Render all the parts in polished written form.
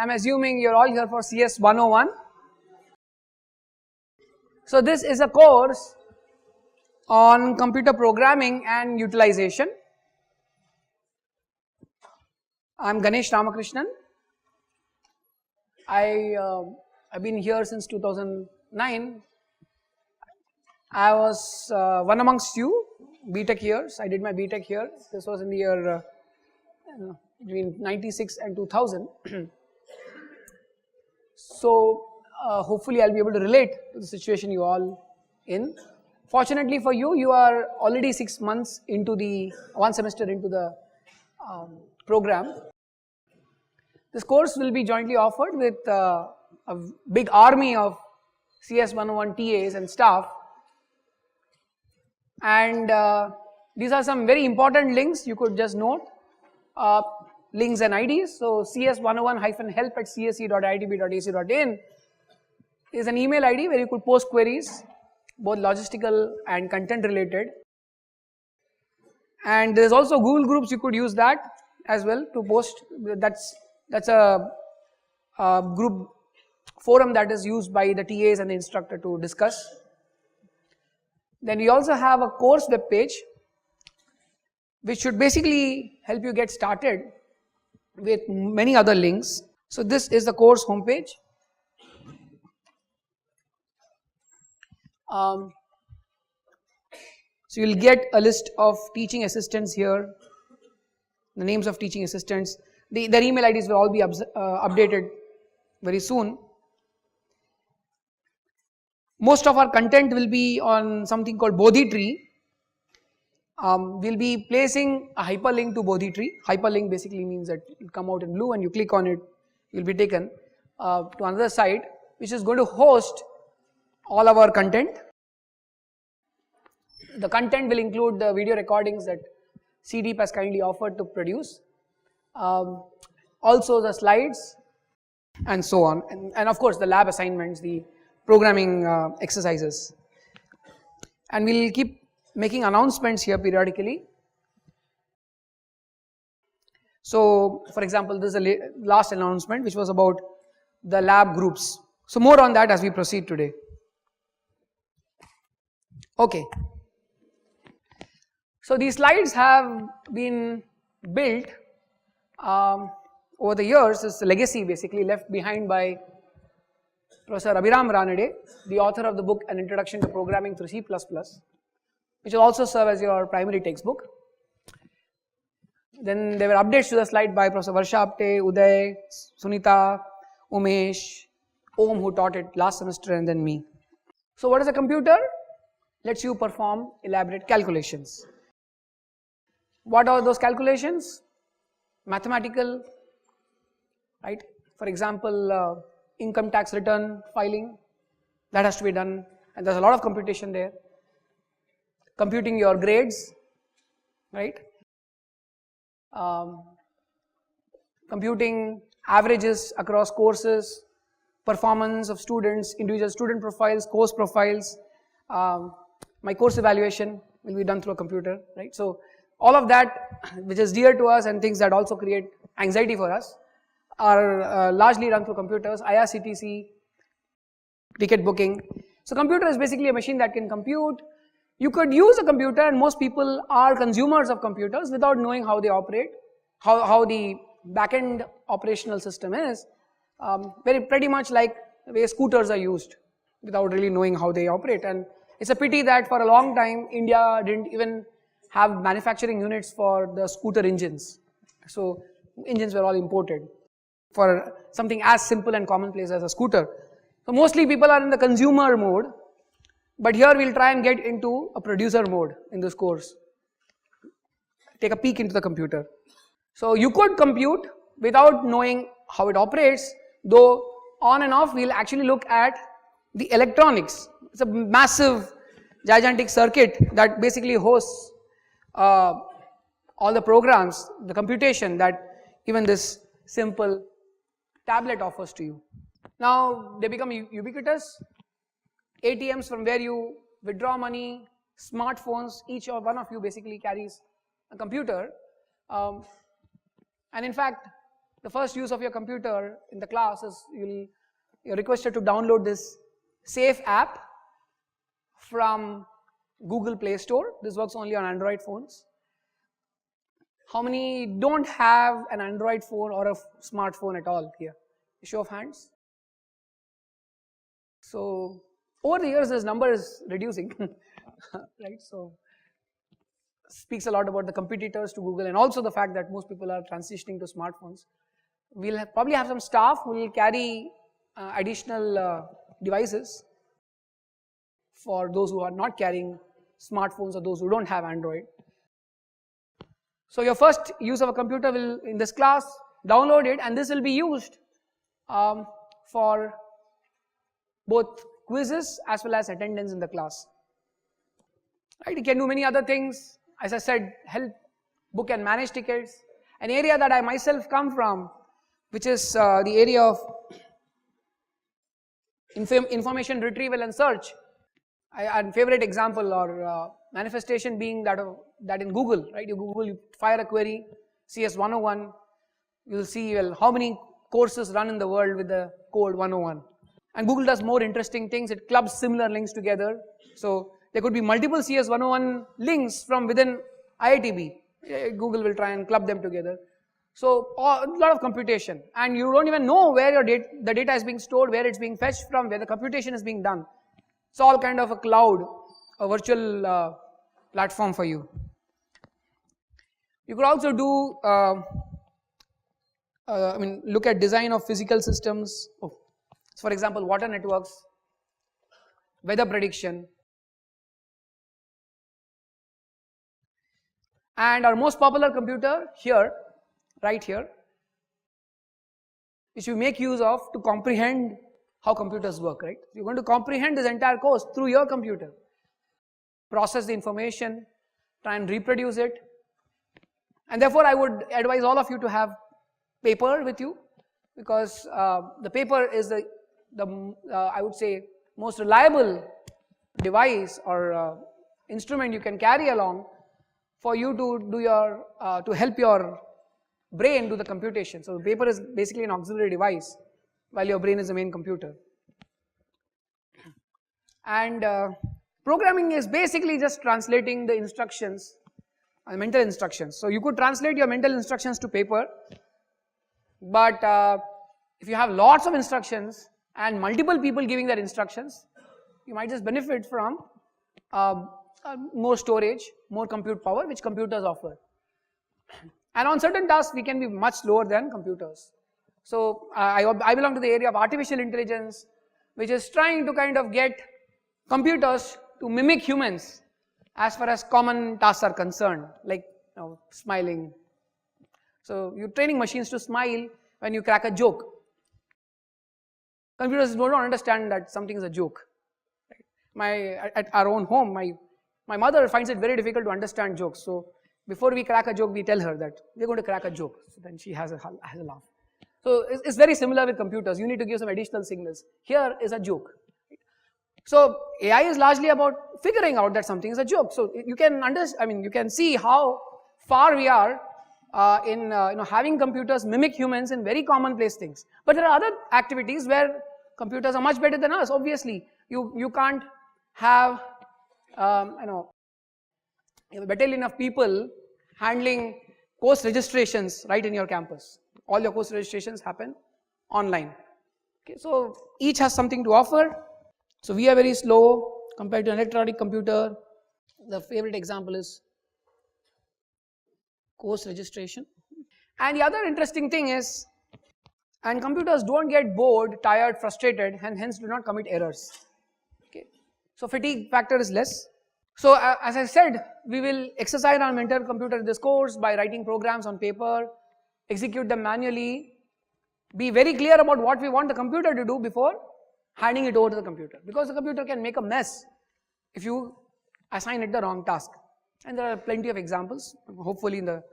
I'm assuming you're all here for CS101. So this is a course on computer programming and utilization. I'm Ganesh Ramakrishnan. I've been here since 2009. I was one amongst you, BTech years. I did my BTech here. This was in the year between 96 and 2000. So hopefully I'll be able to relate to the situation you all in. Fortunately for you, you are already 6 months into the, 1 semester into the program. This course will be jointly offered with a big army of CS101 TAs and staff. And these are some very important links you could just note, links and IDs. So cs101-help@csc.iitb.ac.in is an email ID where you could post queries, both logistical and content related. And there is also Google Groups, you could use that as well to post. That's a group forum that is used by the TAs and the instructor to discuss. Then we also have a course web page which should basically help you get started with many other links. So this is the course homepage. So you'll get a list of teaching assistants here, the names of teaching assistants. Their email IDs will all be updated very soon. Most of our content will be on something called Bodhi tree. We'll be placing a hyperlink to Bodhi tree. Hyperlink basically means that it will come out in blue and you click on it, you'll be taken to another site which is going to host all of our content. The content will include the video recordings that CDeep has kindly offered to produce, also the slides and so on, and of course the lab assignments, the programming exercises. And we'll keep making announcements here periodically. So for example, this is the last announcement which was about the lab groups. So more on that as we proceed today. Okay. So these slides have been built over the years. It's a legacy basically left behind by Professor Abhiram Ranade, the author of the book An Introduction to Programming Through C++, which will also serve as your primary textbook. Then there were updates to the slide by Professor Varsha Apte, Uday, Sunita, Umesh, Om, who taught it last semester, and then me. So what is a computer? Lets you perform elaborate calculations. What are those calculations? Mathematical, right? For example, income tax return filing, that has to be done, and there's a lot of computation there. Computing your grades, right? Computing averages across courses, performance of students, individual student profiles, course profiles. My course evaluation will be done through a computer, right? So all of that which is dear to us and things that also create anxiety for us are largely run through computers. IRCTC, ticket booking. So computer is basically a machine that can compute. You could use a computer, and most people are consumers of computers without knowing how they operate, how the back-end operational system is, pretty much like the way scooters are used without really knowing how they operate. And it's a pity that for a long time India didn't even have manufacturing units for the scooter engines. So engines were all imported for something as simple and commonplace as a scooter. So mostly people are in the consumer mode, but here we'll try and get into a producer mode in this course. Take a peek into the computer. So you could compute without knowing how it operates, though on and off we'll actually look at the electronics. It's a massive, gigantic circuit that basically hosts all the programs, the computation that even this simple tablet offers to you. Now they become ubiquitous. ATMs from where you withdraw money, smartphones, each or one of you basically carries a computer. And in fact, the first use of your computer in the class is you're requested to download this Safe app from Google Play Store. This works only on Android phones. How many don't have an Android phone or a smartphone at all here? Show of hands. So over the years this number is reducing, right? So speaks a lot about the competitors to Google and also the fact that most people are transitioning to smartphones. We'll probably have some staff who will carry additional devices for those who are not carrying smartphones or those who don't have Android. So your first use of a computer will, in this class, download it, and this will be used for both quizzes as well as attendance in the class. Right? You can do many other things. As I said, help book and manage tickets. An area that I myself come from, which is the area of information retrieval and search. A favorite example or manifestation being that in Google, right? You fire a query, Cs101, you'll see how many courses run in the world with the code 101. And Google does more interesting things. It clubs similar links together. So there could be multiple CS101 links from within IITB. Google will try and club them together. So a lot of computation, and you don't even know where the data is being stored, where it's being fetched from, where the computation is being done. It's all kind of a cloud, a virtual platform for you. You could also do, look at design of physical systems. For example, water networks, weather prediction. And our most popular computer here, right here, which we make use of to comprehend how computers work, right? You're going to comprehend this entire course through your computer, process the information, try and reproduce it, and therefore I would advise all of you to have paper with you, because the paper is the I would say most reliable device or instrument you can carry along for you to do your to help your brain do the computation. So the paper is basically an auxiliary device while your brain is the main computer. And programming is basically just translating the instructions, mental instructions. So you could translate your mental instructions to paper, but if you have lots of instructions and multiple people giving their instructions, you might just benefit from more storage, more compute power, which computers offer. And on certain tasks, we can be much slower than computers. So I belong to the area of artificial intelligence, which is trying to kind of get computers to mimic humans as far as common tasks are concerned, like smiling. So you're training machines to smile when you crack a joke. Computers don't understand that something is a joke. At our own home, my mother finds it very difficult to understand jokes. So before we crack a joke, we tell her that we're going to crack a joke. So then she has a laugh. So it's very similar with computers. You need to give some additional signals. Here is a joke. So AI is largely about figuring out that something is a joke. So you can you can see how far we are in having computers mimic humans in very commonplace thing. But there are other activities where computers are much better than us. Obviously, you can't have a battalion of people handling course registrations right in your campus. All your course registrations happen online. Okay, so each has something to offer. So we are very slow compared to an electronic computer. The favorite example is course registration. And the other interesting thing is, and computers don't get bored, tired, frustrated, and hence do not commit errors. Okay, so fatigue factor is less. So as I said, we will exercise our mental computer in this course by writing programs on paper, execute them manually, be very clear about what we want the computer to do before handing it over to the computer, because the computer can make a mess if you assign it the wrong task. And there are plenty of examples. Hopefully in the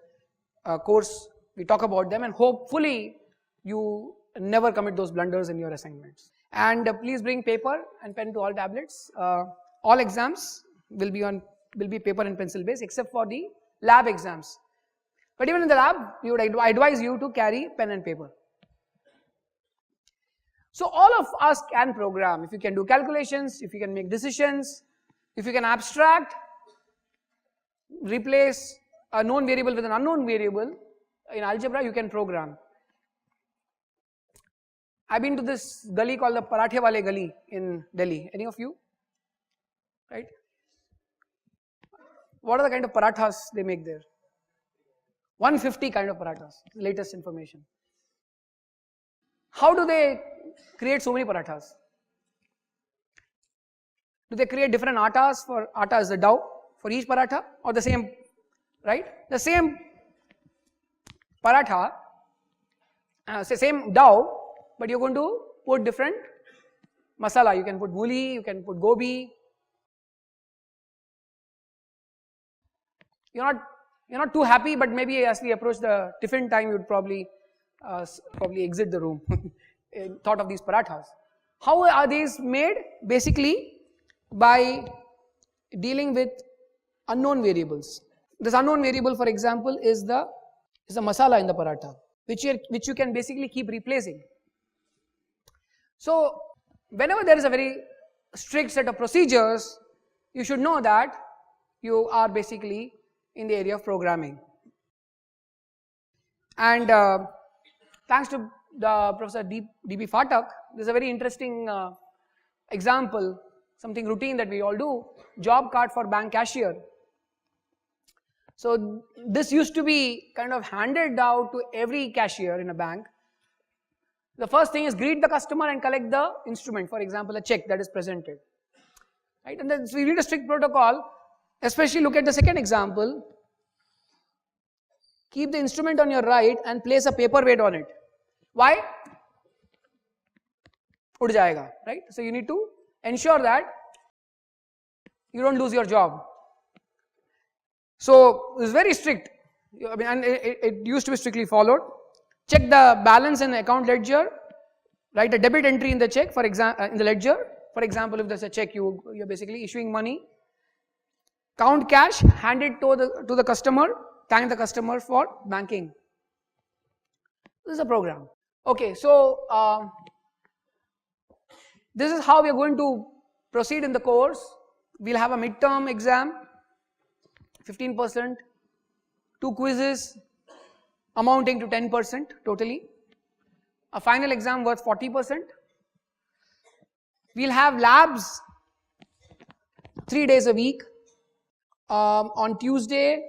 course we talk about them, and hopefully you never commit those blunders in your assignments. And please bring paper and pen to all tablets. All exams will be paper and pencil based except for the lab exams. But even in the lab, we would advise you to carry pen and paper. So all of us can program. If you can do calculations, if you can make decisions, if you can abstract, replace a known variable with an unknown variable, in algebra you can program. I've been to this gully called the Parathe Wale Gully in Delhi. Any of you? Right? What are the kind of parathas they make there? 150 kind of parathas, latest information. How do they create so many parathas? Do they create different attas? For atta is the dough for each paratha, or the same, right? The same paratha, same dough, but you're going to put different masala. You can put mooli, you can put gobi. You're not too happy, but maybe as we approach the tiffin time, you'd probably exit the room. Thought of these parathas. How are these made? Basically, by dealing with unknown variables. This unknown variable, for example, is the masala in the paratha, which you can basically keep replacing. So, whenever there is a very strict set of procedures, you should know that you are basically in the area of programming. And thanks to the Professor D.B. Phatak, there's a very interesting example, something routine that we all do, job card for bank cashier. So this used to be kind of handed out to every cashier in a bank. The first thing is greet the customer and collect the instrument, for example, a check that is presented. Right? And then so we need a strict protocol, especially look at the second example. Keep the instrument on your right and place a paperweight on it. Why? Ud jayega, right? So you need to ensure that you don't lose your job. So it's very strict. I mean, and it used to be strictly followed. Check the balance in the account ledger. Write a debit entry in the check, for example, in the ledger. For example, if there's a check, you're basically issuing money. Count cash, hand it to the customer. Thank the customer for banking. This is a program. Okay, so this is how we are going to proceed in the course. We'll have a midterm exam, 15%, 2 quizzes amounting to 10% totally, a final exam worth 40%. We'll have labs 3 days a week on Tuesday,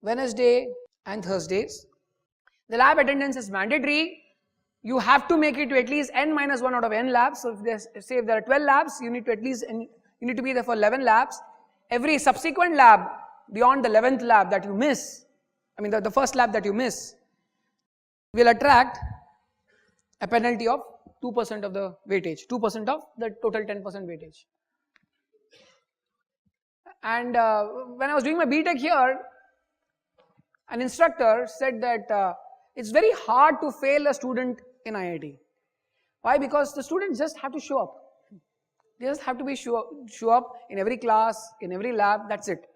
Wednesday and Thursdays. The lab attendance is mandatory. You have to make it to at least n-1 out of n labs. So if there are 12 labs, you need to be there for 11 labs. Every subsequent lab beyond the 11th lab that you miss, I mean the first lab that you miss, will attract a penalty of 2% of the weightage, 2% of the total 10% weightage. And when I was doing my BTech here, an instructor said that it's very hard to fail a student in IIT. Why? Because the students just have to show up. They just have to show up in every class, in every lab, that's it.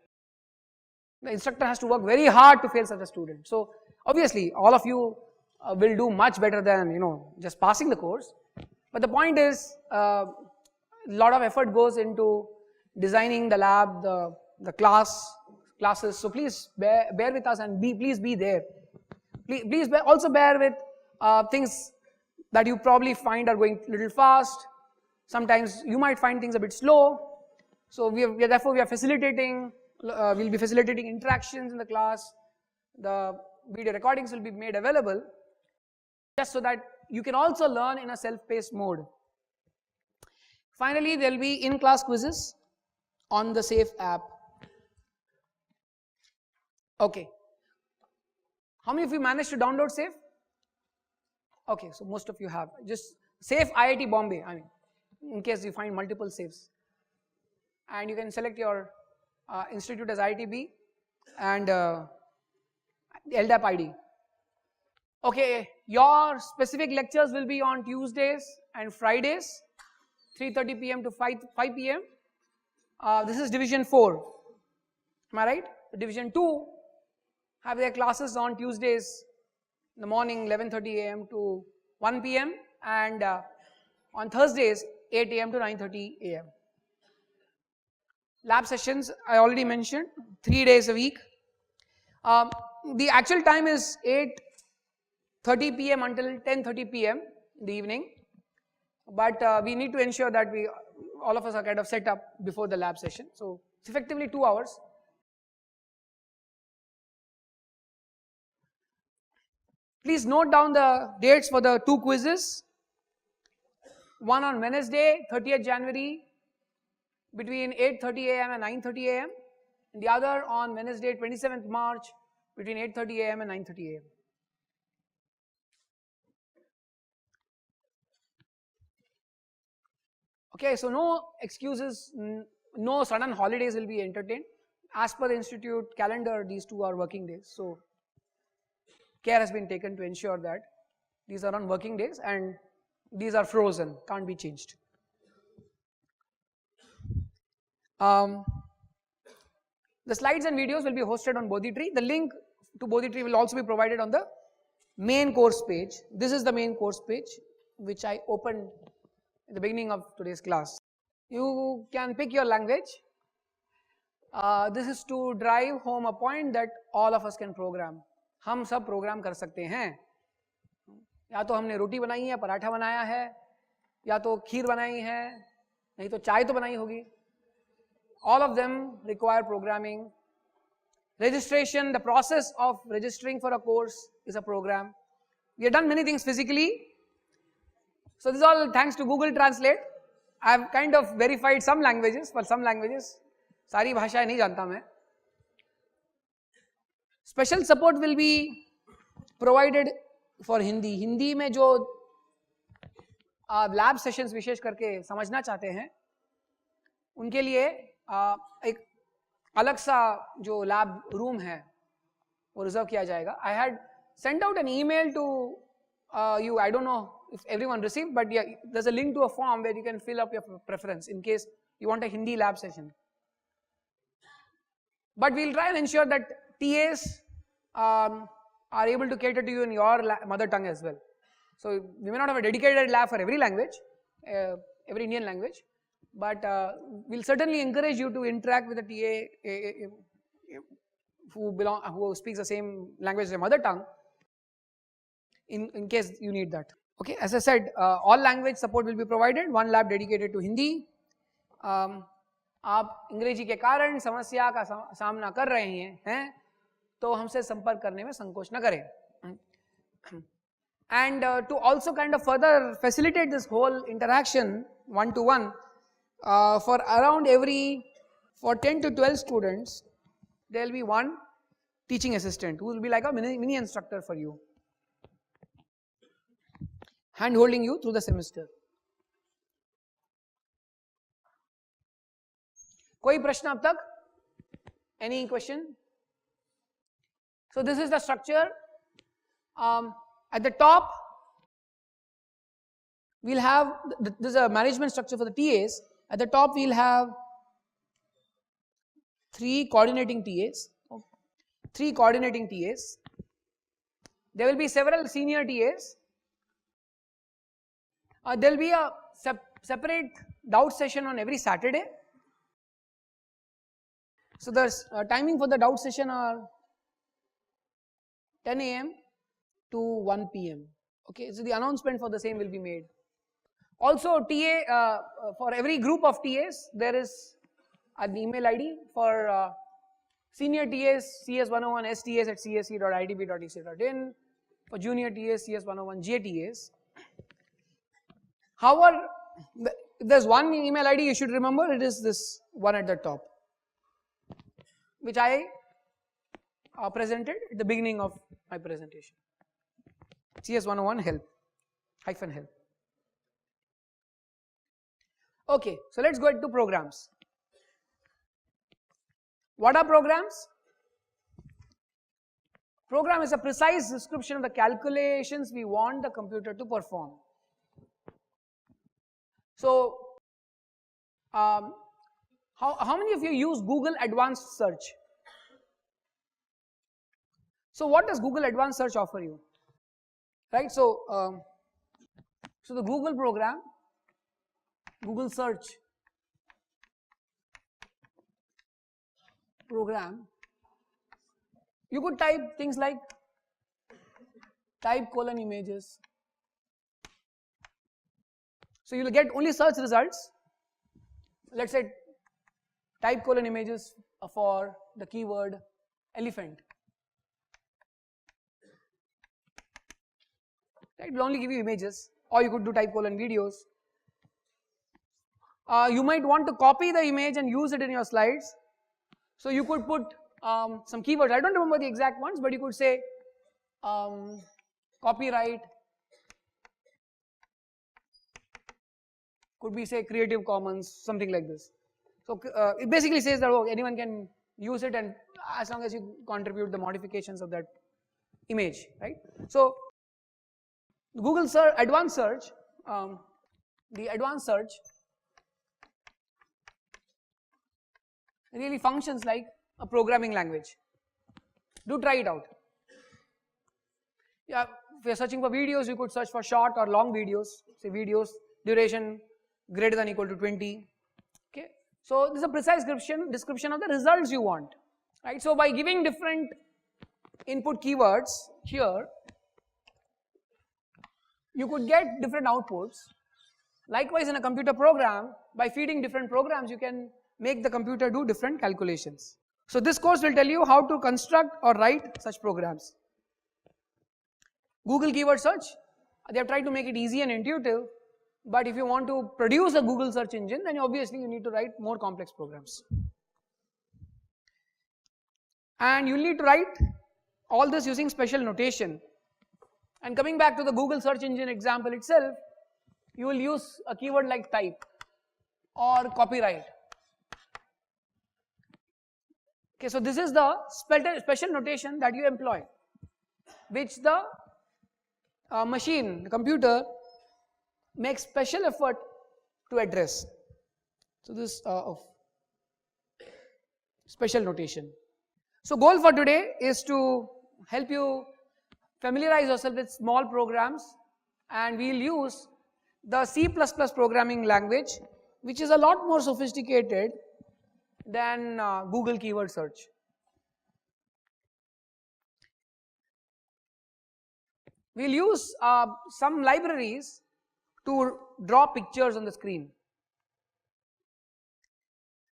The instructor has to work very hard to fail such a student. So obviously all of you will do much better than just passing the course. But the point is a lot of effort goes into designing the lab, the classes. So please bear with us and please be there. Please also bear with things that you probably find are going a little fast. Sometimes you might find things a bit slow. So therefore we are facilitating. We'll be facilitating interactions in the class. The video recordings will be made available just so that you can also learn in a self-paced mode. Finally, there will be in-class quizzes on the SAFE app. Okay. How many of you managed to download SAFE? Okay, so most of you have. Just SAFE IIT Bombay, I mean, in case you find multiple SAFEs. And you can select your institute as IITB and the LDAP ID. Okay, your specific lectures will be on Tuesdays and Fridays, 3:30 p.m. to 5 p.m. This is Division 4. Am I right? Division 2 have their classes on Tuesdays in the morning 11:30 a.m. to 1 p.m. and on Thursdays 8 a.m. to 9:30 a.m. Lab sessions I already mentioned, 3 days a week. The actual time is 8:30 p.m. until 10:30 p.m. in the evening, but we need to ensure that all of us are kind of set up before the lab session. So it's effectively 2 hours. Please note down the dates for the 2 quizzes. One on Wednesday, 30th January, between 8:30 a.m. and 9:30 a.m. and the other on Wednesday, 27th March, between 8:30 a.m. and 9:30 a.m. Okay, so no excuses, no sudden holidays will be entertained. As per the institute calendar, these 2 are working days. So care has been taken to ensure that these are on working days and these are frozen, can't be changed. The slides and videos will be hosted on Bodhitree. The link to Bodhitree will also be provided on the main course page. This is the main course page which I opened in the beginning of today's class. You can pick your language. This is to drive home a point that all of us can program. हम सब programme कर सकते हैं. या तो हमने रोटी बनाई है, पराठा बनाया है, या तो खीर बनाई है, नहीं तो चाय तो बनाई होगी. All of them require programming. Registration, the process of registering for a course is a program. We have done many things physically. So this is all thanks to Google Translate. I have kind of verified some languages, for some languages. सारी भाषाएं नहीं जानता मैं. Special support will be provided for Hindi. Hindi में जो lab sessions विशेष करके समझना चाहते हैं उनके लिए एक अलग सा जो लैब रूम है वो रिजर्व किया जाएगा. I had sent out an email to you. I don't know if everyone received, but yeah, there's a link to a form where you can fill up your preference in case you want a Hindi lab session. But we'll try and ensure that TAs are able to cater to you in your mother tongue as well. So we may not have a dedicated lab for every language, every Indian language, but we'll certainly encourage you to interact with a TA who speaks the same language as your mother tongue in case you need that. Okay, as I said, all language support will be provided. One lab dedicated to Hindi. आप अंग्रेजी के कारण समस्या का सामना कर रहे हैं तो हमसे संपर्क करने में संकोच न करें. And to also kind of further facilitate this whole interaction one-to-one, for 10 to 12 students, there will be one teaching assistant who will be like a mini instructor for you, hand holding you through the semester. कोई प्रश्न अब तक? Any question? So this is the structure. At the top, we'll have this is a management structure for the TAs. At the top, we'll have 3 coordinating TAs. 3 coordinating TAs. There will be several senior TAs. There will be a separate doubt session on every Saturday. So the timing for the doubt session are 10 a.m. to 1 p.m. Okay, so the announcement for the same will be made. Also, TA for every group of TAs there is an email ID for senior TAs Cs101 STAs at csc.idb.ec.in, for junior TAs Cs101 JTAs. However, if there's one email ID you should remember, it is this one at the top, which I presented at the beginning of my presentation. Cs101 help -help. Okay, so let's go into programs. What are programs? Program is a precise description of the calculations we want the computer to perform. So, how many of you use Google Advanced Search? So what does Google Advanced Search offer you? Right, so the Google program, Google Search program, you could type things like type : images. So you will get only search results. Let's say type : images for the keyword elephant. Right, it will only give you images, or you could do type : videos. You might want to copy the image and use it in your slides. So you could put some keywords. I don't remember the exact ones, but you could say copyright, could be say Creative Commons, something like this. So it basically says that anyone can use it, and as long as you contribute the modifications of that image, right? So Google Advanced Search, the Advanced Search really functions like a programming language. Do try it out. Yeah, if you're searching for videos, you could search for short or long videos, say videos duration greater than or equal to 20. Okay, so this is a precise description of the results you want, right? So by giving different input keywords here, you could get different outputs. Likewise, in a computer program, by feeding different programs, you can make the computer do different calculations. So this course will tell you how to construct or write such programs. Google keyword search, they have tried to make it easy and intuitive, but if you want to produce a Google search engine, then obviously you need to write more complex programs. And you need to write all this using special notation. And coming back to the Google search engine example itself, you will use a keyword like type or copyright. Okay, so this is the special notation that you employ, which the machine, the computer, makes special effort to address. So this of special notation. So goal for today is to help you familiarize yourself with small programs, and we'll use the C++ programming language, which is a lot more sophisticated than Google keyword search. We'll use some libraries to draw pictures on the screen,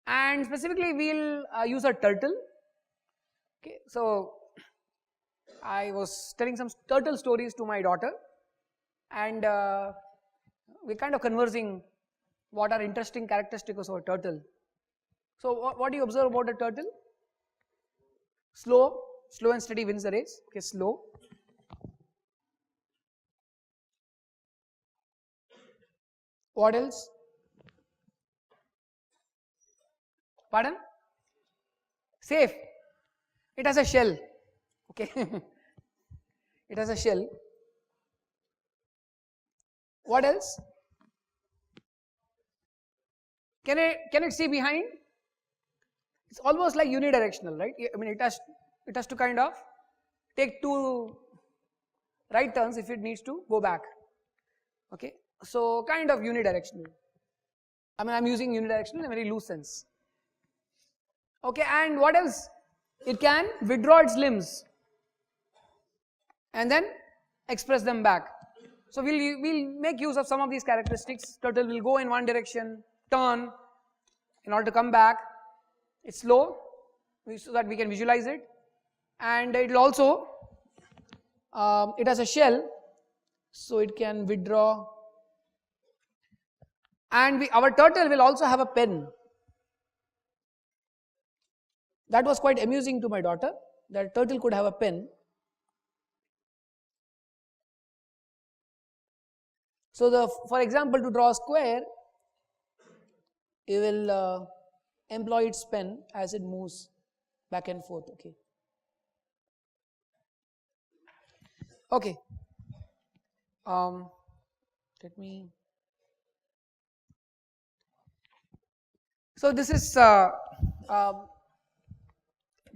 and specifically we'll use a turtle. Okay, so I was telling some turtle stories to my daughter, and we're kind of conversing what are interesting characteristics of a turtle. So what do you observe about a turtle? Slow and steady wins the race. Okay, slow. What else? Pardon? Safe. It has a shell. Okay. It has a shell. What else? Can it see behind? It's almost like unidirectional, right? I mean, it has to kind of take 2 right turns if it needs to go back. Okay, so kind of unidirectional. I mean, I'm using unidirectional in a very loose sense. Okay, and what else? It can withdraw its limbs and then express them back. So we'll make use of some of these characteristics. Turtle will go in one direction, turn in order to come back. It's slow so that we can visualize it, and it will also it has a shell, so it can withdraw, and our turtle will also have a pen. That was quite amusing to my daughter, that turtle could have a pen. So for example, to draw a square, it will employ its pen as it moves back and forth. Okay. Let me. So this is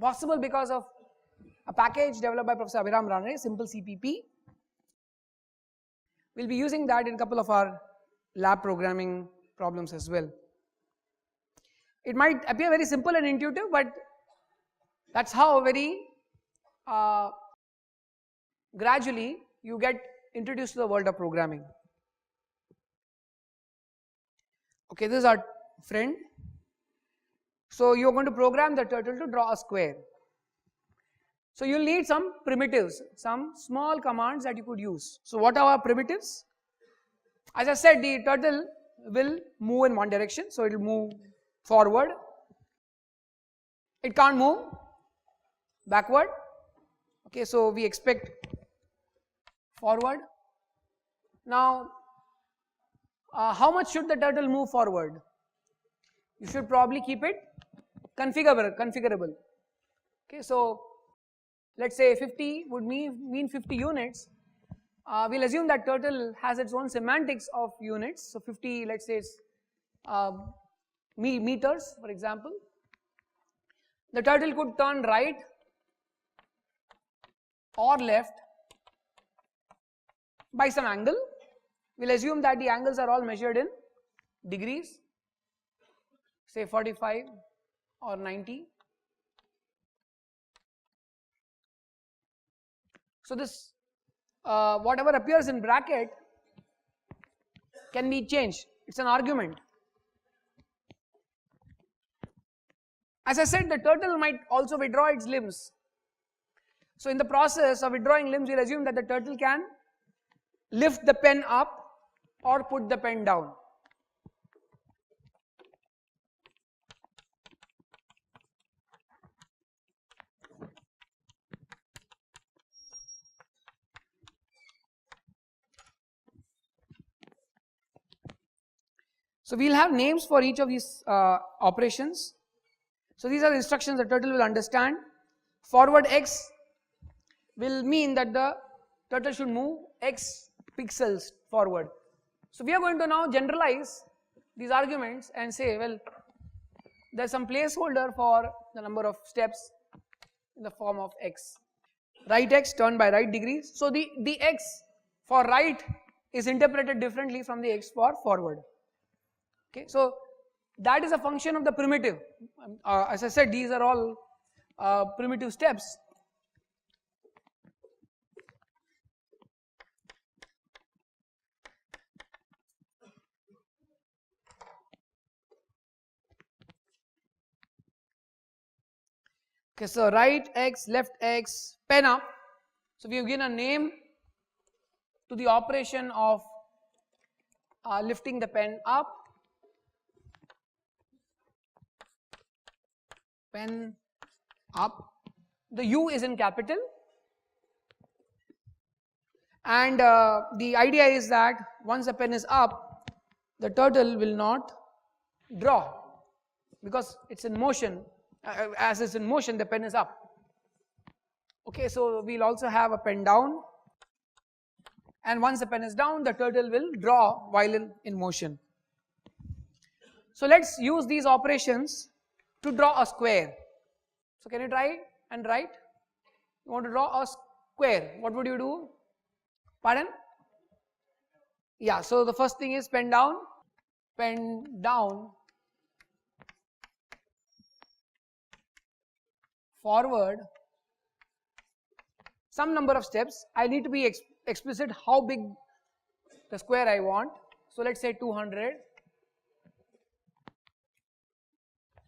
possible because of a package developed by Professor Abhiram Ranade, simple CPP. We'll be using that in a couple of our lab programming problems as well. It might appear very simple and intuitive, but that's how very gradually you get introduced to the world of programming. Okay, this is our friend. So you're going to program the turtle to draw a square. So you'll need some primitives, some small commands that you could use. So what are our primitives? As I said, the turtle will move in one direction, so it will move forward. It can't move backward. Okay, so we expect forward. Now, how much should the turtle move forward? You should probably keep it configurable. Okay, so let's say 50 would mean 50 units. We'll assume that turtle has its own semantics of units. So 50, let's say, is meters, for example. The turtle could turn right or left by some angle. We'll assume that the angles are all measured in degrees, say 45 or 90. So this whatever appears in bracket can be changed. It's an argument. As I said, the turtle might also withdraw its limbs. So in the process of withdrawing limbs, we'll assume that the turtle can lift the pen up or put the pen down. So we'll have names for each of these operations. So these are the instructions the turtle will understand. Forward X will mean that the turtle should move X pixels forward. So we are going to now generalize these arguments and say, well, there's some placeholder for the number of steps in the form of X. Right X, turn by right degrees. So the X for right is interpreted differently from the X for forward. Okay, so that is a function of the primitive. As I said, these are all primitive steps. Okay, so right X, left X, pen up. So we have given a name to the operation of lifting the pen up. Pen up. The U is in capital, and the idea is that once the pen is up, the turtle will not draw because it's in motion. As it's in motion, the pen is up. Okay, so we'll also have a pen down, and once the pen is down, the turtle will draw while in motion. So let's use these operations to draw a square. So can you try and write? You want to draw a square. What would you do? Pardon? Yeah, so the first thing is pen down, forward, some number of steps. I need to be explicit how big the square I want. So let's say 200.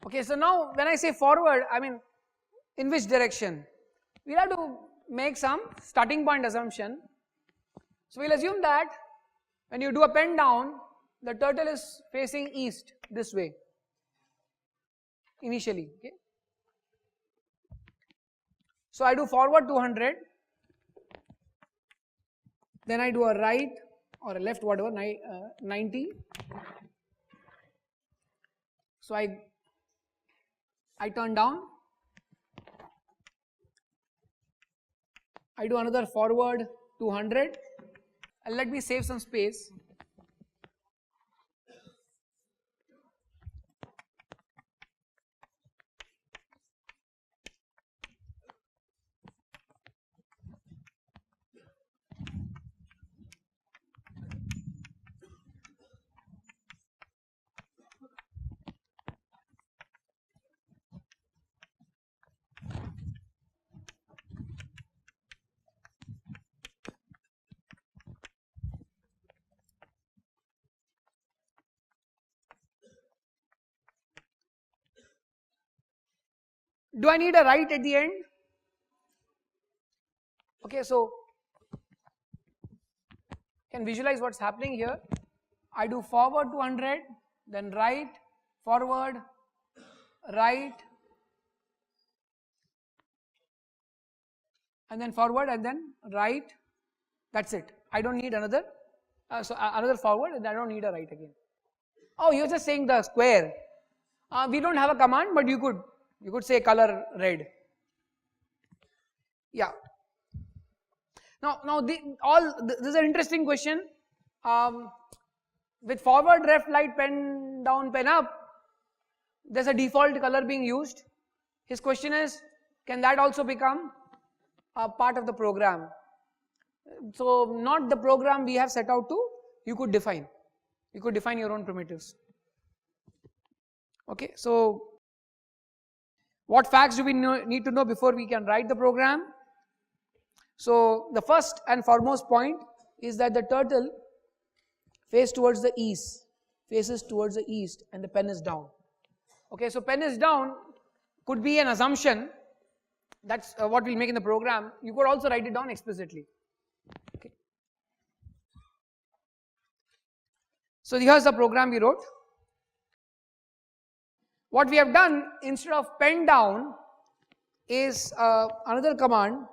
Okay, so now when I say forward, I mean in which direction? We'll have to make some starting point assumption. So we'll assume that when you do a pen down, the turtle is facing east, this way, initially. Okay. So I do forward 200, then I do a right or a left, whatever, 90. So I turn down, I do another forward 200, and let me save some space. Do I need a right at the end? Okay, so can visualize what's happening here. I do forward 200, then right, forward, right, and then forward and then right. That's it. I don't need another. Another forward, and I don't need a right again. Oh, you're just saying the square. We don't have a command, but you could say color red. Yeah. Now this is an interesting question. With forward, left, right, pen down, pen up, there's a default color being used. His question is, can that also become a part of the program? So not the program we have set out to, you could define. You could define your own primitives. Okay, so what facts do we need to know before we can write the program? So the first and foremost point is that the turtle faces towards the east, and the pen is down. Okay, so pen is down could be an assumption. That's what we'll make in the program. You could also write it down explicitly. Okay. So here's the program we wrote. What we have done, instead of pen down, is another command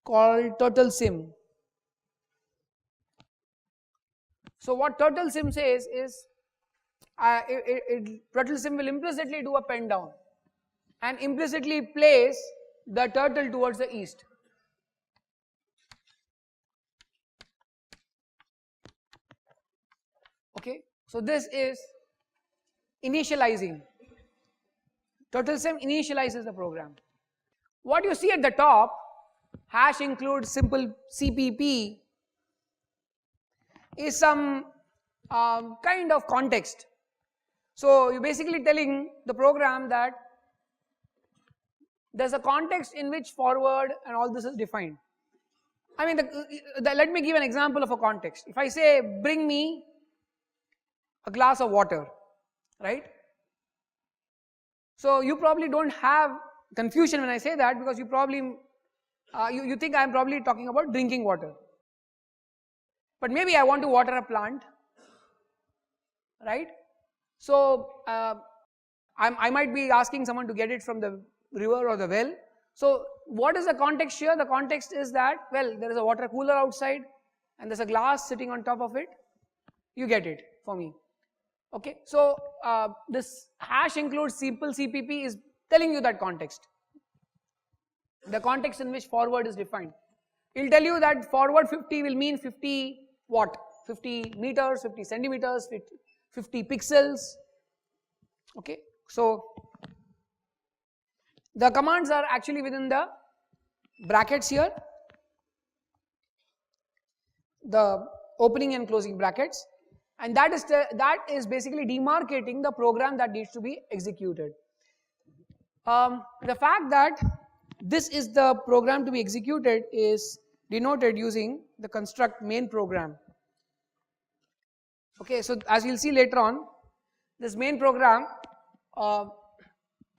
called turtle sim. So what turtle sim says is, turtle sim will implicitly do a pen down and implicitly place the turtle towards the east. Okay, so this is initializing. Turtle sim initializes the program. What you see at the top, hash include simple CPP, is some kind of context. So you're basically telling the program that there's a context in which forward and all this is defined. I mean, let me give an example of a context. If I say, bring me a glass of water, right? So you probably don't have confusion when I say that, because you probably you think I'm probably talking about drinking water. But maybe I want to water a plant, right? So I might be asking someone to get it from the river or the well. So what is the context here? The context is that, well, there is a water cooler outside and there's a glass sitting on top of it. You get it for me. Okay, so this hash includes simple CPP is telling you that context. The context in which forward is defined. It will tell you that forward 50 will mean 50 what? 50 meters, 50 centimeters, 50 pixels. Okay, so the commands are actually within the brackets here, the opening and closing brackets, and that is basically demarcating the program that needs to be executed. The fact that this is the program to be executed is denoted using the construct main program. Okay, so as you'll see later on, this main program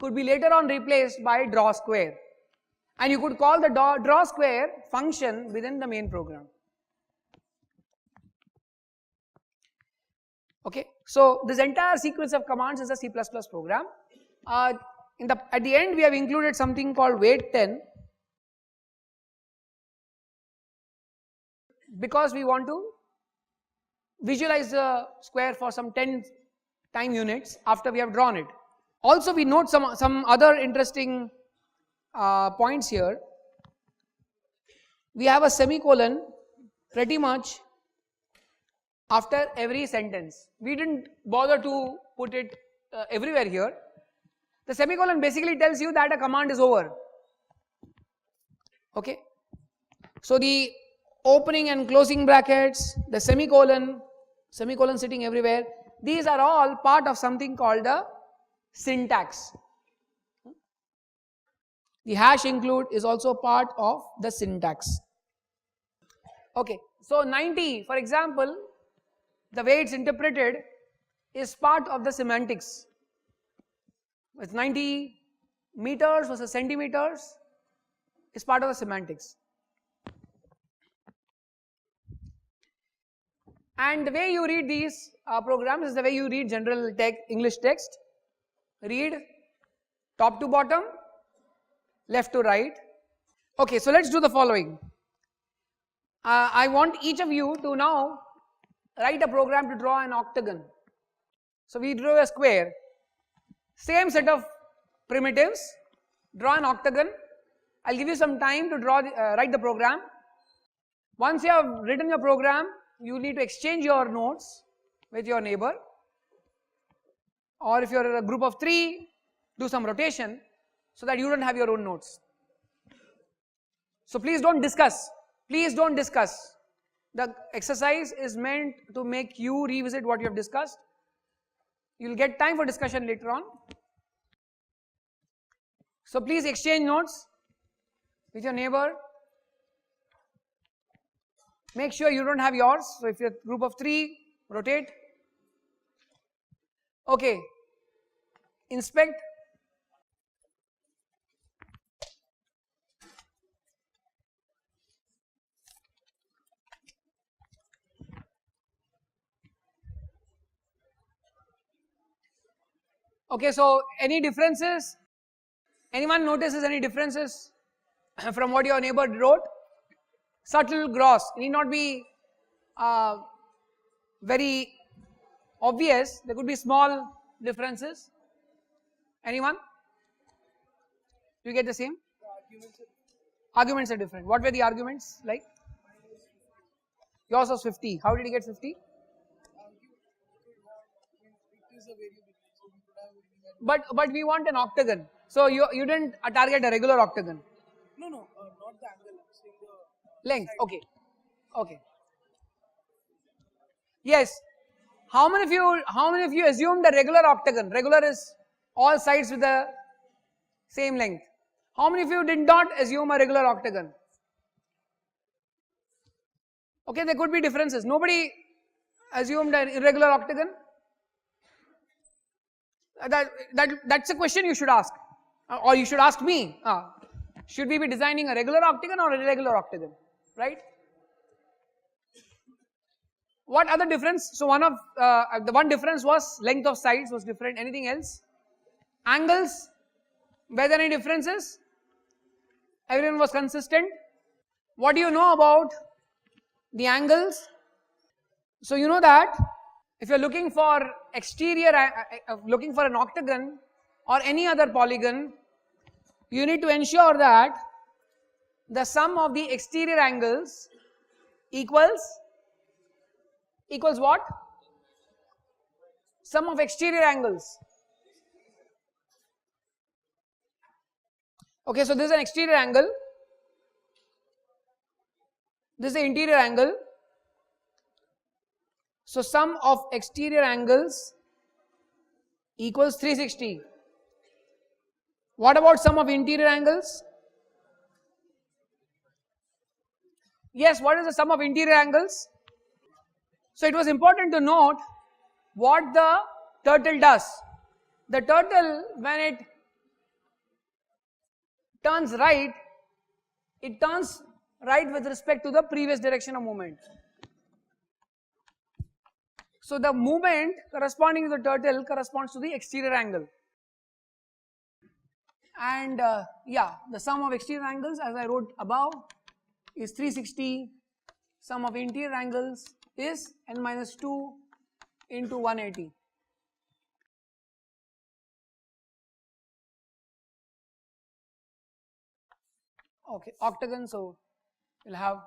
could be later on replaced by draw square, and you could call the draw square function within the main program. Okay, so this entire sequence of commands is a C++ program. At the end we have included something called weight 10, because we want to visualize the square for some 10 time units after we have drawn it. Also we note some other interesting points here. We have a semicolon pretty much after every sentence. We didn't bother to put it everywhere here. The semicolon basically tells you that a command is over. Okay, so the opening and closing brackets, the semicolon sitting everywhere, these are all part of something called a syntax. The hash include is also part of the syntax. Okay, so 90, for example, the way it's interpreted is part of the semantics. It's 90 meters versus centimeters is part of the semantics. And the way you read these programs is the way you read general English text. Read top to bottom, left to right. Okay, so let's do the following. I want each of you to now write a program to draw an octagon. So we drew a square, same set of primitives, draw an octagon. I'll give you some time to write the program. Once you have written your program, you need to exchange your notes with your neighbor, or if you're a group of 3, do some rotation so that you don't have your own notes. So please don't discuss. Please don't discuss. The exercise is meant to make you revisit what you have discussed. You'll get time for discussion later on. So please exchange notes with your neighbor. Make sure you don't have yours. So if you're a group of 3, rotate. Okay. Inspect. Okay, so any differences? Anyone notices any differences from what your neighbor wrote? Subtle, gross. It need not be very obvious. There could be small differences. Anyone? Do you get the same? Arguments are different. What were the arguments like? Yours was 50. How did you get 50? But we want an octagon. So you didn't target a regular octagon. No, not the angle. I'm saying the length. Okay. Okay. Yes. How many of you assumed a regular octagon? Regular is all sides with the same length. How many of you did not assume a regular octagon? Okay, there could be differences. Nobody assumed an irregular octagon. That's a question you should ask, or you should ask me. Should we be designing a regular octagon or an irregular octagon, right? What other difference? So the one difference was length of sides was different. Anything else? Angles, were there any differences? Everyone was consistent. What do you know about the angles? So you know that if you're looking for looking for an octagon or any other polygon, you need to ensure that the sum of the exterior angles equals what? Sum of exterior angles. Okay, so this is an exterior angle. This is the interior angle. So sum of exterior angles equals 360. What about sum of interior angles? Yes, what is the sum of interior angles? So it was important to note what the turtle does. The turtle, when it turns right, it turns right with respect to the previous direction of movement. So the movement corresponding to the turtle corresponds to the exterior angle. And the sum of exterior angles, as I wrote above, is 360. Sum of interior angles is n minus 2 into 180. Okay, octagon, so we'll have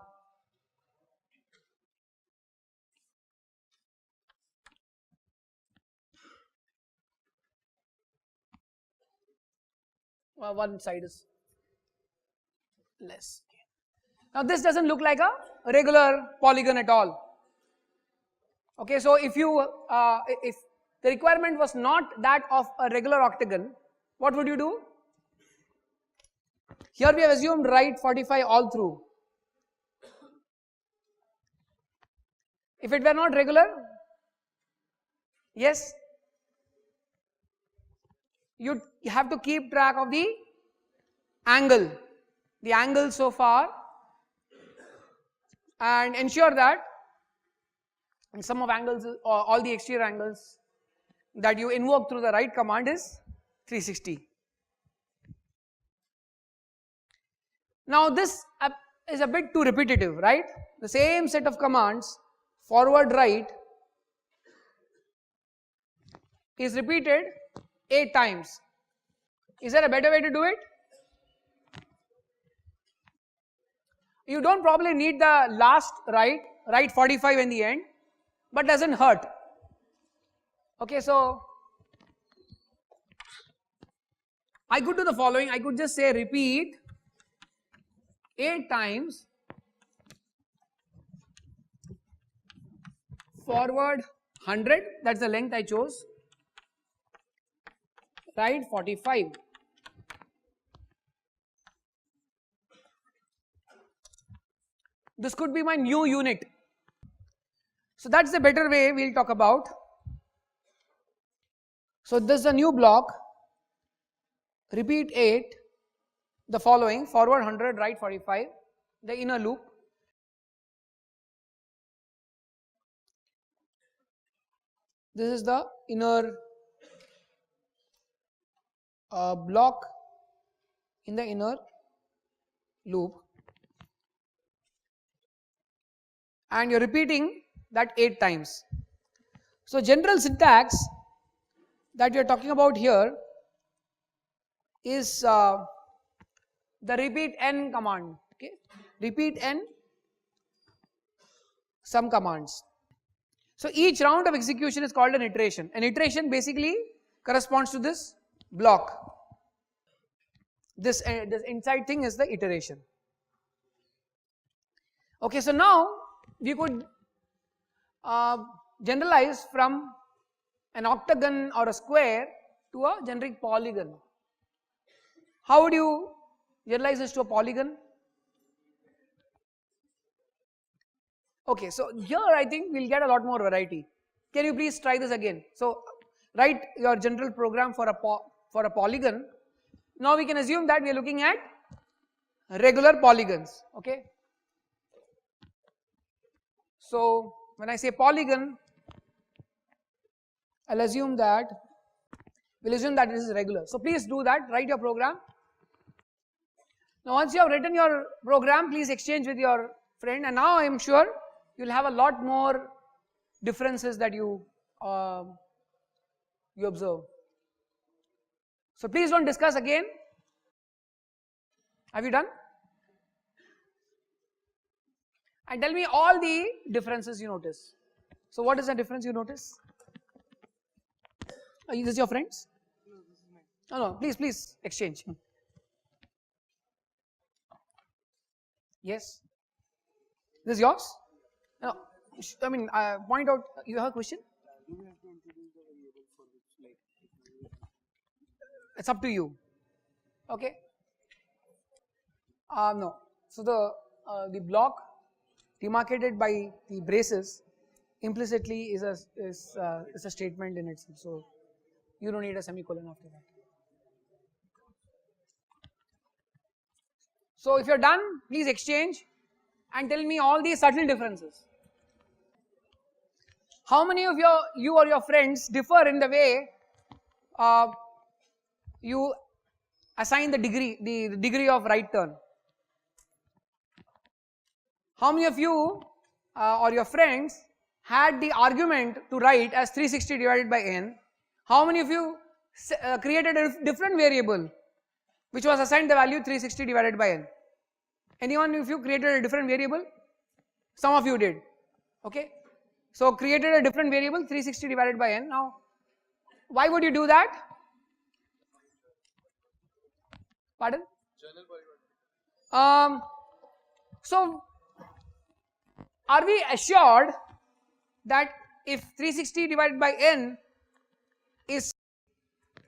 one side is less. Okay. Now this doesn't look like a regular polygon at all. Okay, so if the requirement was not that of a regular octagon, what would you do? Here we have assumed right 45 all through. If it were not regular, yes, you have to keep track of the angle so far, and ensure that in sum of angles, all the exterior angles that you invoke through the right command is 360. Now this is a bit too repetitive, right? The same set of commands, forward, right, is repeated 8 times. Is there a better way to do it? You don't probably need the last right 45 in the end, but doesn't hurt. Okay, so I could do the following. I could just say repeat 8 times forward 100, that's the length I chose, right 45. This could be my new unit. So that's the better way we'll talk about. So this is a new block, repeat 8, the following, forward 100, right 45, the inner loop. This is the inner block in the inner loop, and you're repeating that 8 times. So general syntax that we are talking about here is the repeat n command. Okay, repeat n some commands. So each round of execution is called an iteration. An iteration basically corresponds to this block. This inside thing is the iteration. Okay, so now we could generalize from an octagon or a square to a generic polygon. How would you generalize this to a polygon? Okay, so here I think we'll get a lot more variety. Can you please try this again? So write your general program for a polygon. Now we can assume that we are looking at regular polygons. Okay. So when I say polygon, we'll assume that this is regular. So please do that. Write your program. Now once you have written your program, please exchange with your friend, and now I am sure you'll have a lot more differences that you observe. So please don't discuss again. Have you done? And tell me all the differences you notice. So what is the difference you notice? Are these your friends? No, this is mine. No, please exchange. Yes. This is yours? No, I mean, point out, you have a question? Do we have to introduce the variable for which, like, It's up to you. Okay. No. So the block demarcated by the braces implicitly is a statement in itself. So you don't need a semicolon after that. So if you're done, please exchange and tell me all these subtle differences. How many of you or your friends differ in the way you assign the degree of right turn? How many of you or your friends had the argument to write as 360 divided by n? How many of you created a different variable which was assigned the value 360 divided by n? Anyone of you created a different variable? Some of you did. Okay. So created a different variable 360 divided by n. Now why would you do that? Pardon? So are we assured that if 360 divided by n is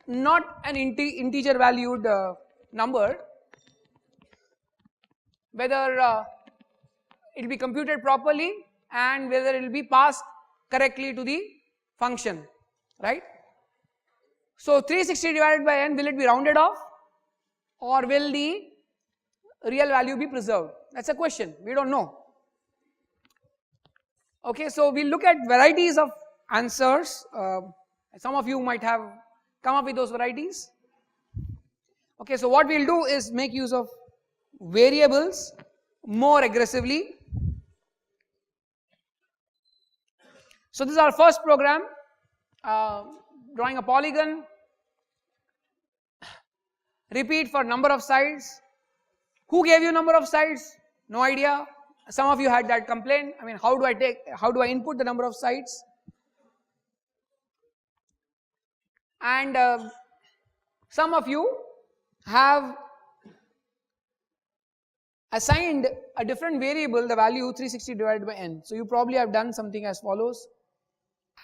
not an integer valued number, whether it will be computed properly and whether it will be passed correctly to the function, right? So 360 divided by n, will it be rounded off or will the real value be preserved? That's a question, we don't know. Okay, so we'll look at varieties of answers. Some of you might have come up with those varieties. Okay, so what we'll do is make use of variables more aggressively. So this is our first program, drawing a polygon, repeat for number of sides. Who gave you number of sides? No idea. Some of you had that complaint. I mean, how do I input the number of sides? And some of you have assigned a different variable the value 360 divided by n. So you probably have done something as follows: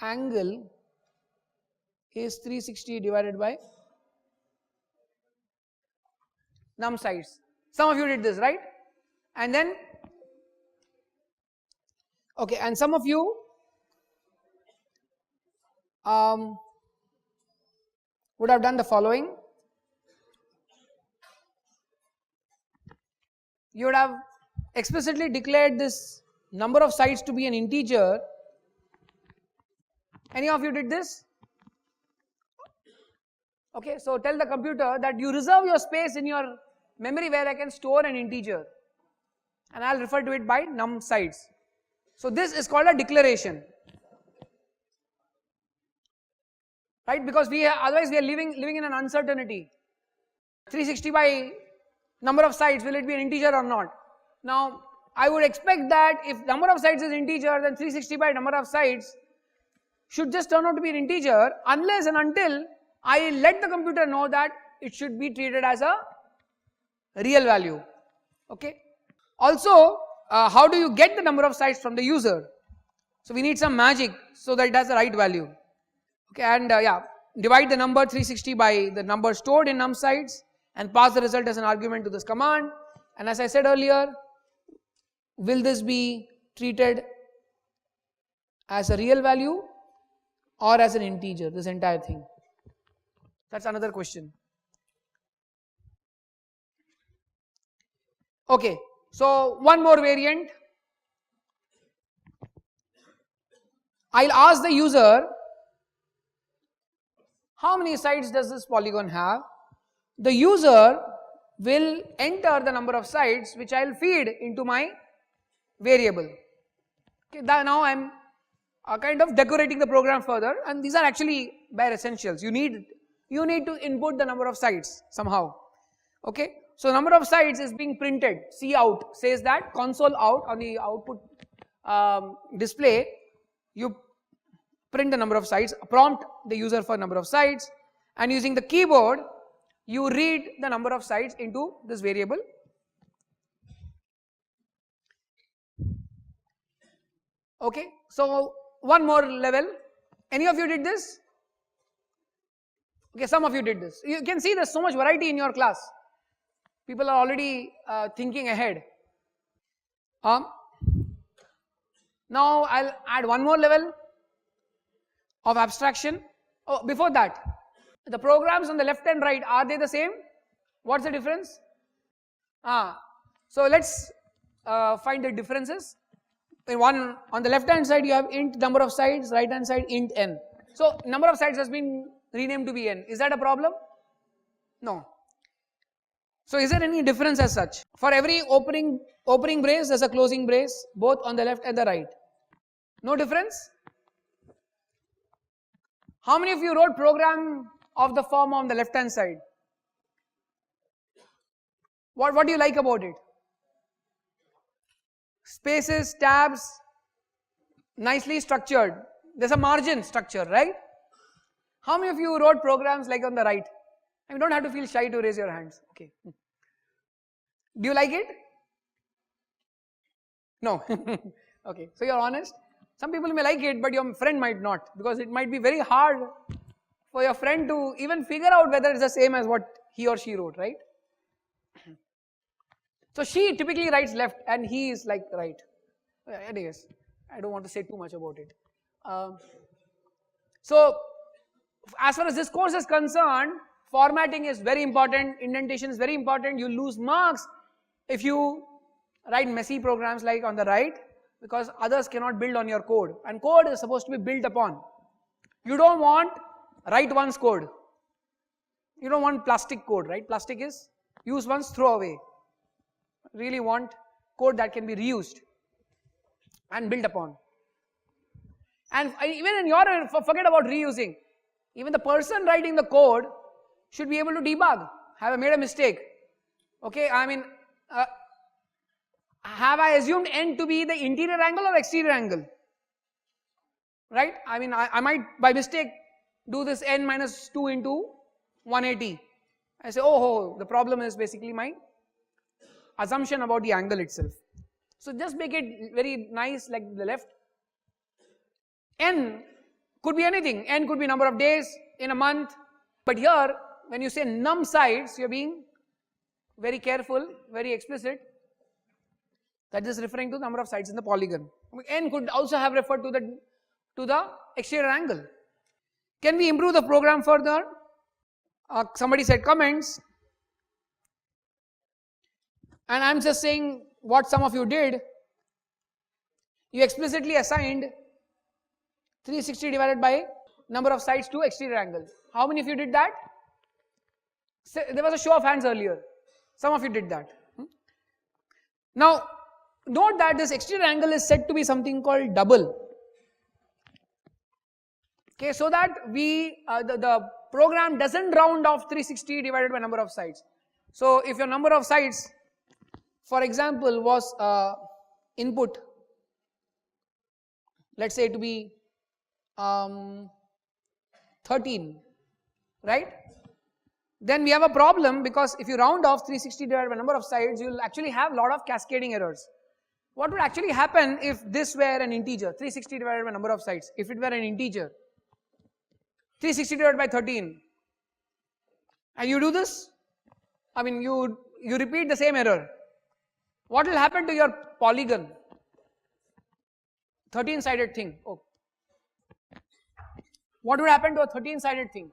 angle is 360 divided by num sides. Some of you did this, right? And then okay, and some of you would have done the following. You would have explicitly declared this number of sides to be an integer. Any of you did this? Okay, so tell the computer that you reserve your space in your memory where I can store an integer, and I'll refer to it by num sides. So this is called a declaration, right? Because otherwise we are living in an uncertainty. 360 by number of sides, will it be an integer or not? Now I would expect that if number of sides is integer, then 360 by number of sides should just turn out to be an integer, unless and until I let the computer know that it should be treated as a real value. Okay. Also, how do you get the number of sides from the user? So we need some magic so that it has the right value. Okay, and yeah, divide the number 360 by the number stored in num sides and pass the result as an argument to this command. And as I said earlier, will this be treated as a real value or as an integer, this entire thing? That's another question. Okay, so one more variant. I'll ask the user, how many sides does this polygon have? The user will enter the number of sides which I'll feed into my variable. Okay, now I'm kind of decorating the program further, and these are actually bare essentials. You need to input the number of sides somehow. Okay, so number of sides is being printed. Cout says that console out on the output display, you print the number of sides, prompt the user for number of sides, and using the keyboard you read the number of sides into this variable. Okay, so one more level. Any of you did this? Okay, some of you did this. You can see there's so much variety in your class. People are already thinking ahead. Now I'll add one more level of abstraction. Oh, before that, the programs on the left and right, are they the same? What's the difference? So let's find the differences. In one, on the left hand side you have int number of sides, right hand side int n. So number of sides has been renamed to be n. Is that a problem? No. So is there any difference as such? For every opening brace there's a closing brace, both on the left and the right. No difference? How many of you wrote program of the form on the left hand side? What do you like about it? Spaces, tabs, nicely structured. There's a margin structure, right? How many of you wrote programs like on the right? And you don't have to feel shy to raise your hands. Okay. Do you like it? No. Okay, so you're honest. Some people may like it, but your friend might not, because it might be very hard for your friend to even figure out whether it's the same as what he or she wrote, right? So she typically writes left and he is like right. Anyways, I don't want to say too much about it. So as far as this course is concerned, formatting is very important, indentation is very important. You lose marks if you write messy programs like on the right, because others cannot build on your code, and code is supposed to be built upon. You don't want write once code. You don't want plastic code, right? Plastic is use once, throw away. Really want code that can be reused and built upon. And even in your, forget about reusing. Even the person writing the code should be able to debug. Have I made a mistake? Okay, I mean, have I assumed n to be the interior angle or exterior angle? Right? I mean, I might by mistake do this n minus 2 into 180. I say, oh, the problem is basically my assumption about the angle itself. So just make it very nice like the left. N could be anything. N could be number of days in a month. But here, when you say num sides, you're being very careful, very explicit. That is referring to the number of sides in the polygon. N could also have referred to the exterior angle. Can we improve the program further? Somebody said comments. And I'm just saying what some of you did. You explicitly assigned 360 divided by number of sides to exterior angle. How many of you did that? There was a show of hands earlier. Some of you did that. Now, note that this exterior angle is said to be something called double. Okay, so that the program doesn't round off 360 divided by number of sides. So if your number of sides, for example, was input, let's say to be 13, right? Then we have a problem, because if you round off 360 divided by number of sides, you will actually have a lot of cascading errors. What would actually happen if this were an integer, 360 divided by number of sides, if it were an integer, 360 divided by 13, and you do this, I mean you repeat the same error. What will happen to your polygon? 13-sided thing. Oh. What would happen to a 13-sided thing?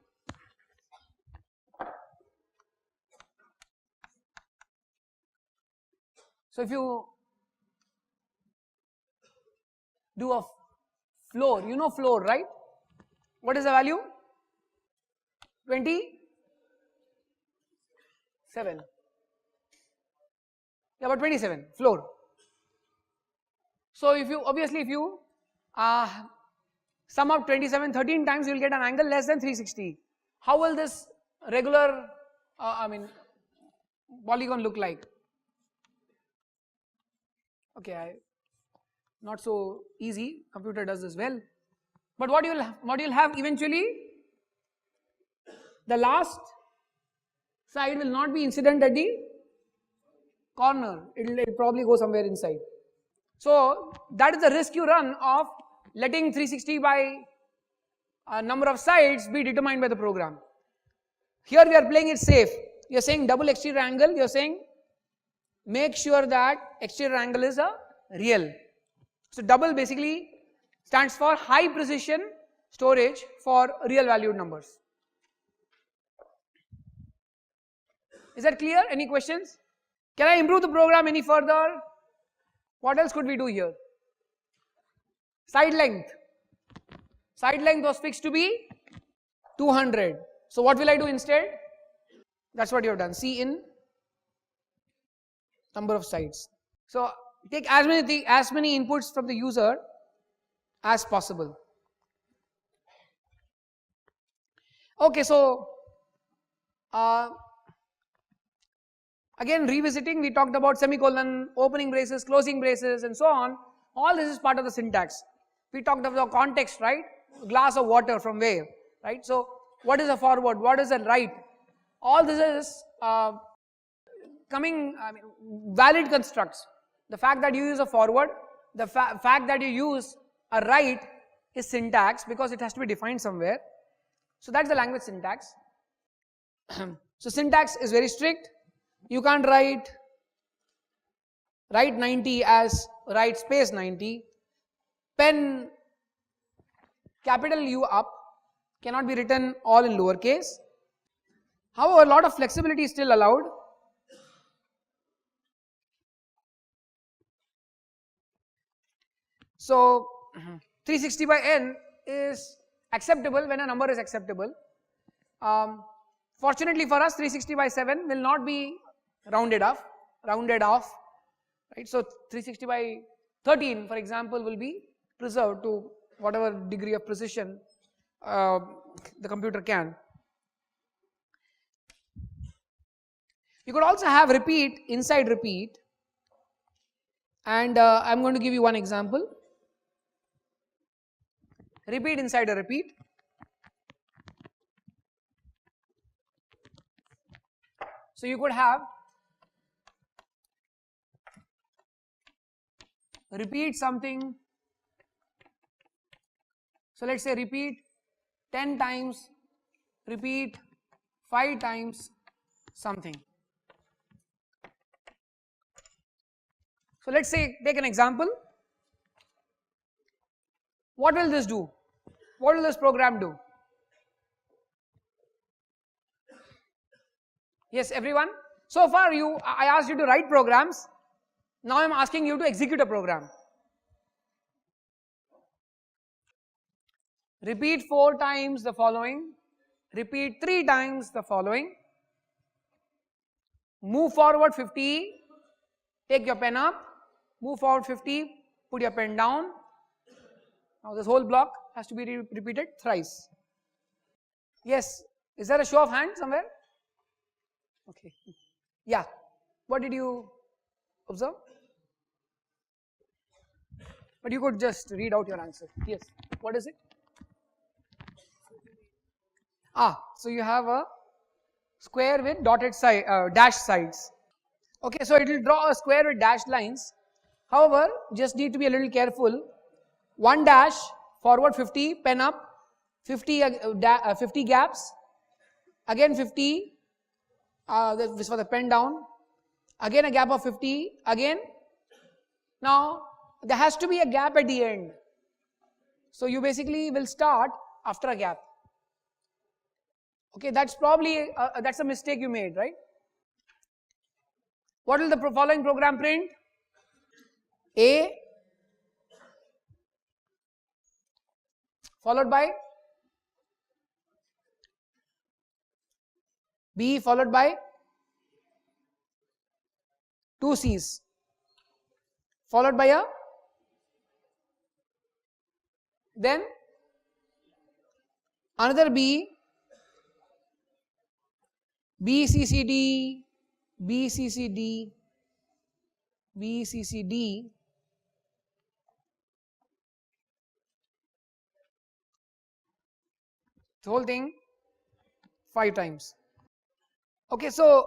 So if you do a floor, you know floor, right? What is the value? 27. Yeah, but 27, floor. So if you, obviously if you sum up 27 13 times, you will get an angle less than 360. How will this regular, polygon look like? Okay, not so easy, computer does this well. But what you'll have eventually, the last side will not be incident at the corner, it'll probably go somewhere inside. So that is the risk you run of letting 360 by number of sides be determined by the program. Here we are playing it safe. You're saying double exterior angle, you're saying make sure that exterior angle is a real. So double basically stands for high precision storage for real valued numbers. Is that clear? Any questions? Can I improve the program any further? What else could we do here? Side length. Side length was fixed to be 200. So what will I do instead? That's what you have done. C in number of sides. So take as many inputs from the user as possible. Okay, so again revisiting, we talked about semicolon, opening braces, closing braces, and so on. All this is part of the syntax. We talked about the context, right? Glass of water from where, right? So what is a forward? What is a right? All this is valid constructs. The fact that you use a forward, the fact that you use a right is syntax, because it has to be defined somewhere. So that's the language syntax. So syntax is very strict. You can't write 90 as write space 90, pen capital U up, cannot be written all in lowercase. However, a lot of flexibility is still allowed. So 360 by n is acceptable when a number is acceptable. Fortunately for us, 360 by 7 will not be rounded off, right? So 360 by 13, for example, will be preserved to whatever degree of precision the computer can. You could also have repeat inside repeat, and I'm going to give you one example. Repeat inside a repeat. So you could have repeat something. So let's say repeat 10 times, repeat 5 times something. So let's say, take an example. What will this do? What will this program do? Yes, everyone? So far I asked you to write programs. Now I am asking you to execute a program. Repeat 4 times the following. Repeat 3 times the following. Move forward 50. Take your pen up. Move forward 50. Put your pen down. Now this whole block has to be repeated thrice. Yes, is there a show of hands somewhere? Okay. Yeah. What did you observe? But you could just read out your answer. Yes. What is it? So you have a square with dotted side, dashed sides. Okay, so it will draw a square with dashed lines. However, just need to be a little careful. One dash, forward 50, pen up, 50 gaps, again 50, this for the pen down, again a gap of 50, again. Now, there has to be a gap at the end. So you basically will start after a gap. Okay, that's probably, that's a mistake you made, right? What will the following program print? A followed by B followed by 2 C's followed by a, then another B, B C C D, B C C D, B C C D, the whole thing 5 times. Okay, so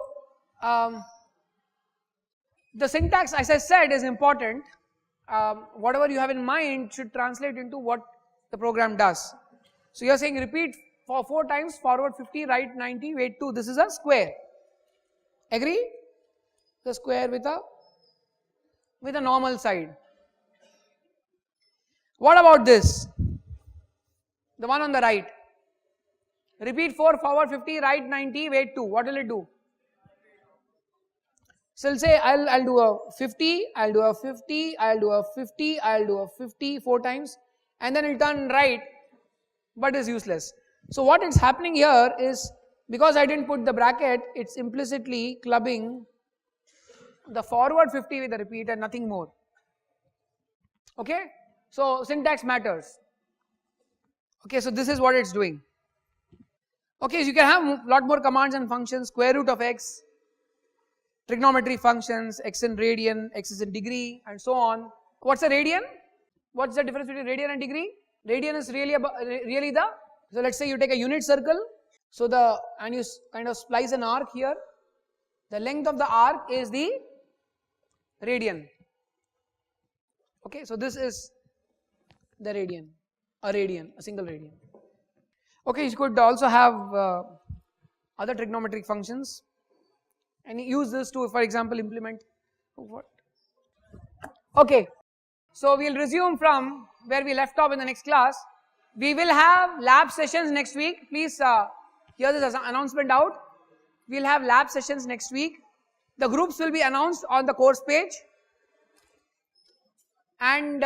the syntax, as I said, is important. Whatever you have in mind should translate into what the program does. So you are saying repeat for 4 times, forward 50, right 90, wait 2. This is a square. Agree? The square with a normal side. What about this? The one on the right. Repeat 4, forward 50, right 90, wait 2. What will it do? So it'll say I'll do a 50, I'll do a 50, I'll do a 50, I'll do a 50 4 times, and then it'll turn right, but is useless. So what is happening here is, because I didn't put the bracket, it's implicitly clubbing the forward 50 with the repeat and nothing more. Okay? So syntax matters. Okay, so this is what it's doing. Okay, so you can have a lot more commands and functions, square root of x, trigonometry functions, x in radian, x is in degree, and so on. What's a radian? What's the difference between radian and degree? Radian is really the, so let's say you take a unit circle, so and you kind of splice an arc here, the length of the arc is the radian. Okay, so this is the radian, a single radian. Okay, you could also have other trigonometric functions and use this to, for example, implement what? Okay, so we'll resume from where we left off in the next class. We will have lab sessions next week. Please hear this announcement out. We'll have lab sessions next week. The groups will be announced on the course page. And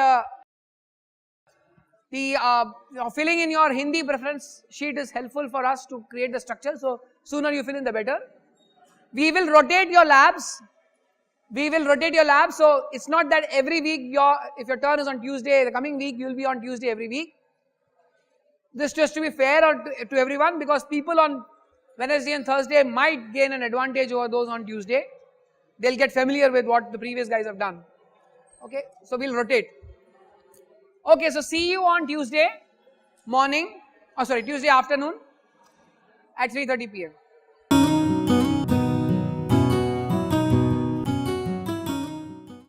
filling in your Hindi preference sheet is helpful for us to create the structure. So sooner you fill in, the better. We will rotate your labs. So it's not that every week if your turn is on Tuesday, the coming week you will be on Tuesday every week. This just to be fair to everyone, because people on Wednesday and Thursday might gain an advantage over those on Tuesday. They'll get familiar with what the previous guys have done. Okay, so we'll rotate. Okay, so see you on Tuesday morning, Tuesday afternoon at 3:30 p.m.